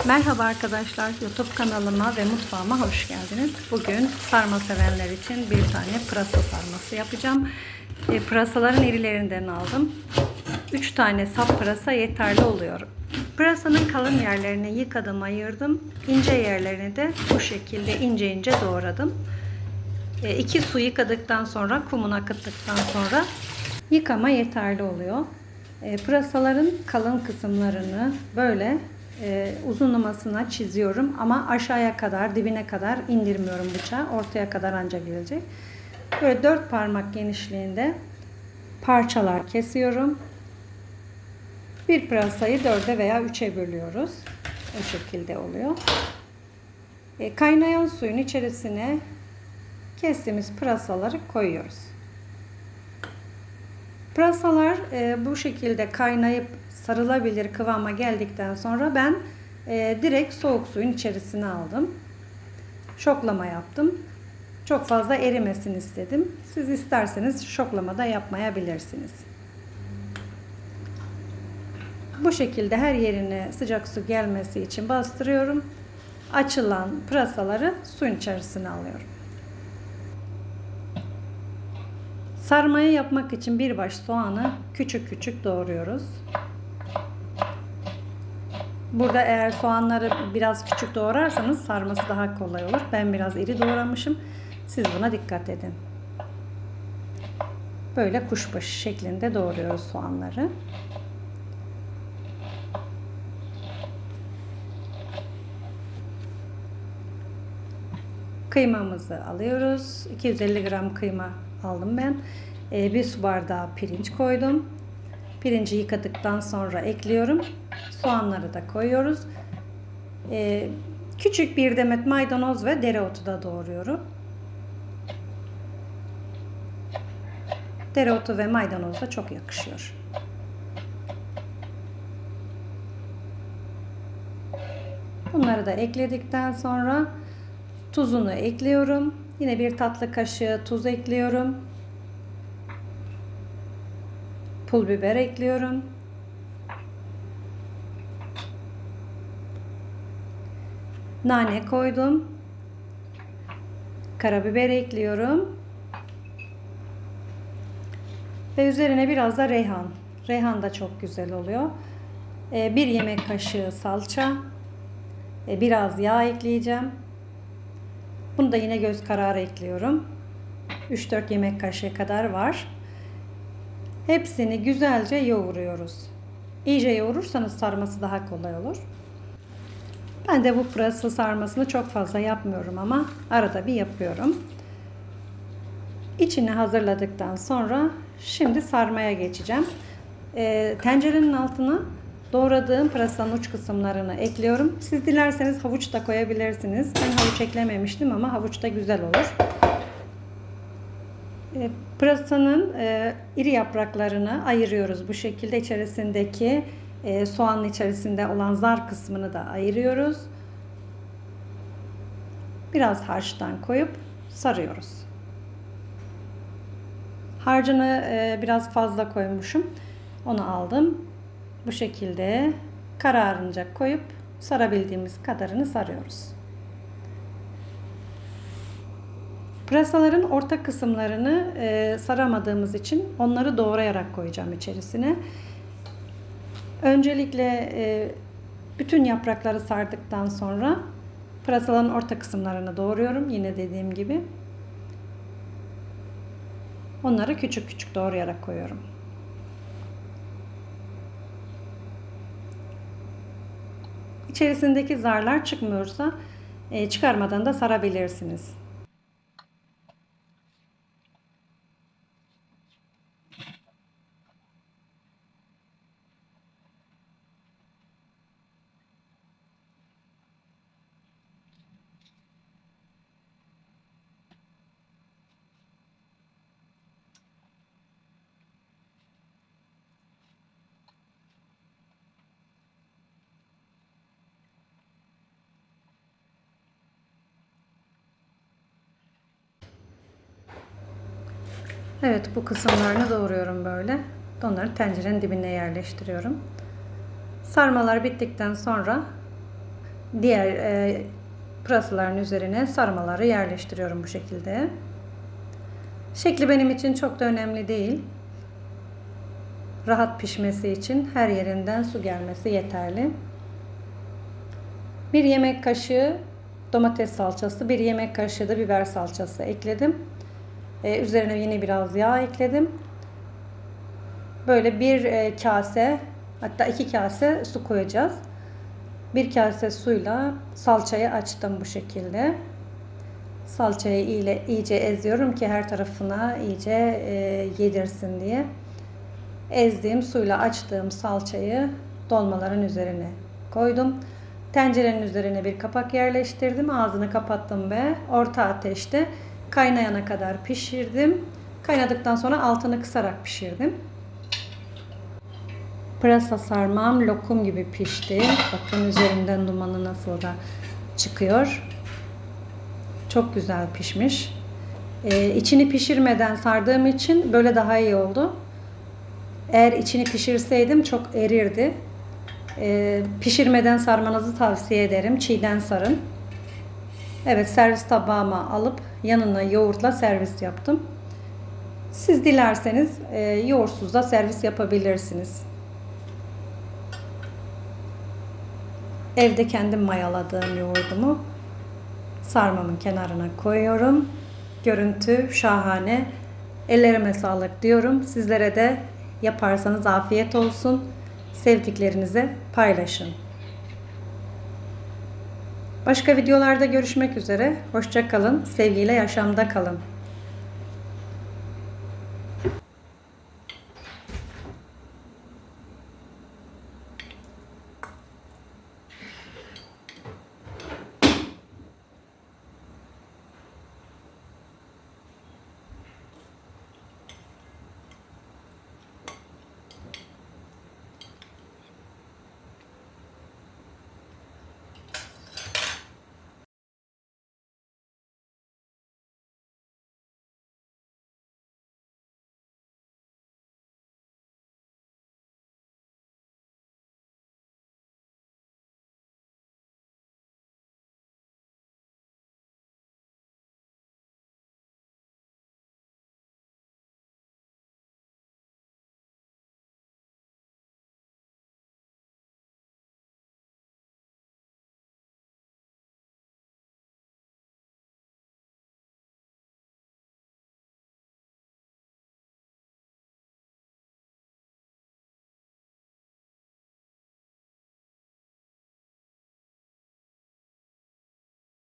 Merhaba arkadaşlar, YouTube kanalıma ve mutfağıma hoş geldiniz. Bugün sarma sevenler için bir tane pırasa sarması yapacağım. Pırasaların irilerinden aldım. 3 tane sap pırasa yeterli oluyor. Pırasanın kalın yerlerini yıkadım, ayırdım. İnce yerlerini de bu şekilde ince ince doğradım. 2 su yıkadıktan sonra, kumunu akıttıktan sonra yıkama yeterli oluyor. Pırasaların kalın kısımlarını böyle uzunlamasına çiziyorum ama aşağıya kadar, dibine kadar indirmiyorum bıçağı. Ortaya kadar ancak gelecek. Böyle 4 parmak genişliğinde parçalar kesiyorum. Bir pırasayı 4'e veya 3'e bölüyoruz. O şekilde oluyor. Kaynayan suyun içerisine kestiğimiz pırasaları koyuyoruz. Pırasalar bu şekilde kaynayıp sarılabilir kıvama geldikten sonra ben direkt soğuk suyun içerisine aldım. Şoklama yaptım. Çok fazla erimesin istedim. Siz isterseniz şoklama da yapmayabilirsiniz. Bu şekilde her yerine sıcak su gelmesi için bastırıyorum. Açılan pırasaları suyun içerisine alıyorum. Sarmayı yapmak için bir baş soğanı küçük küçük doğruyoruz. Burada eğer soğanları biraz küçük doğrarsanız sarması daha kolay olur. Ben biraz iri doğramışım. Siz buna dikkat edin. Böyle kuşbaşı şeklinde doğruyoruz soğanları. Kıymamızı alıyoruz. 250 gram kıyma aldım ben. Bir su bardağı pirinç koydum. Pirinci yıkadıktan sonra ekliyorum. Soğanları da koyuyoruz. Küçük bir demet maydanoz ve dereotu da doğruyorum. Dereotu ve maydanoz da çok yakışıyor. Bunları da ekledikten sonra tuzunu ekliyorum. Yine bir tatlı kaşığı tuz ekliyorum. Pul biber ekliyorum. Nane koydum. Karabiber ekliyorum. Ve üzerine biraz da reyhan. Reyhan da çok güzel oluyor. Bir yemek kaşığı salça. Biraz yağ ekleyeceğim. Bunu da yine göz kararı ekliyorum. 3-4 yemek kaşığı kadar var. Hepsini güzelce yoğuruyoruz. İyice yoğurursanız sarması daha kolay olur. Ben de bu pırasa sarmasını çok fazla yapmıyorum ama arada bir yapıyorum. İçini hazırladıktan sonra şimdi sarmaya geçeceğim. Tencerenin altına doğradığım pırasanın uç kısımlarını ekliyorum. Siz dilerseniz havuç da koyabilirsiniz. Ben havuç eklememiştim ama havuç da güzel olur. Pırasanın iri yapraklarını ayırıyoruz. Bu şekilde içerisindeki soğanın içerisinde olan zar kısmını da ayırıyoruz. Biraz harçtan koyup sarıyoruz. Harcını biraz fazla koymuşum. Onu aldım. Bu şekilde kararınca koyup sarabildiğimiz kadarını sarıyoruz. Pırasaların orta kısımlarını saramadığımız için onları doğrayarak koyacağım içerisine. Öncelikle bütün yaprakları sardıktan sonra pırasaların orta kısımlarını doğruyorum. Yine dediğim gibi. Onları küçük küçük doğrayarak koyuyorum. İçerisindeki zarlar çıkmıyorsa çıkarmadan da sarabilirsiniz. Evet, bu kısımlarını doğruyorum böyle. Onları tencerenin dibine yerleştiriyorum. Sarmalar bittikten sonra diğer pırasaların üzerine sarmaları yerleştiriyorum bu şekilde. Şekli benim için çok da önemli değil. Rahat pişmesi için her yerinden su gelmesi yeterli. 1 yemek kaşığı domates salçası, 1 yemek kaşığı da biber salçası ekledim. Üzerine yine biraz yağ ekledim. Böyle bir kase, hatta 2 kase su koyacağız. 1 kase suyla salçayı açtım bu şekilde. Salçayı iyice eziyorum ki her tarafına iyice yedirsin diye. Ezdiğim suyla açtığım salçayı dolmaların üzerine koydum. Tencerenin üzerine bir kapak yerleştirdim. Ağzını kapattım ve orta ateşte kaynayana kadar pişirdim. Kaynadıktan sonra altını kısarak pişirdim. Pırasa sarmam lokum gibi pişti. Bakın üzerinden dumanı nasıl da çıkıyor. Çok güzel pişmiş. İçini pişirmeden sardığım için böyle daha iyi oldu. Eğer içini pişirseydim çok erirdi. Pişirmeden sarmanızı tavsiye ederim. Çiğden sarın. Evet, servis tabağıma alıp yanına yoğurtla servis yaptım. Siz dilerseniz yoğurtsuz da servis yapabilirsiniz. Evde kendim mayaladığım yoğurdumu sarmamın kenarına koyuyorum. Görüntü şahane. Ellerime sağlık diyorum. Sizlere de yaparsanız afiyet olsun. Sevdiklerinize paylaşın. Başka videolarda görüşmek üzere. Hoşça kalın. Sevgiyle yaşamda kalın.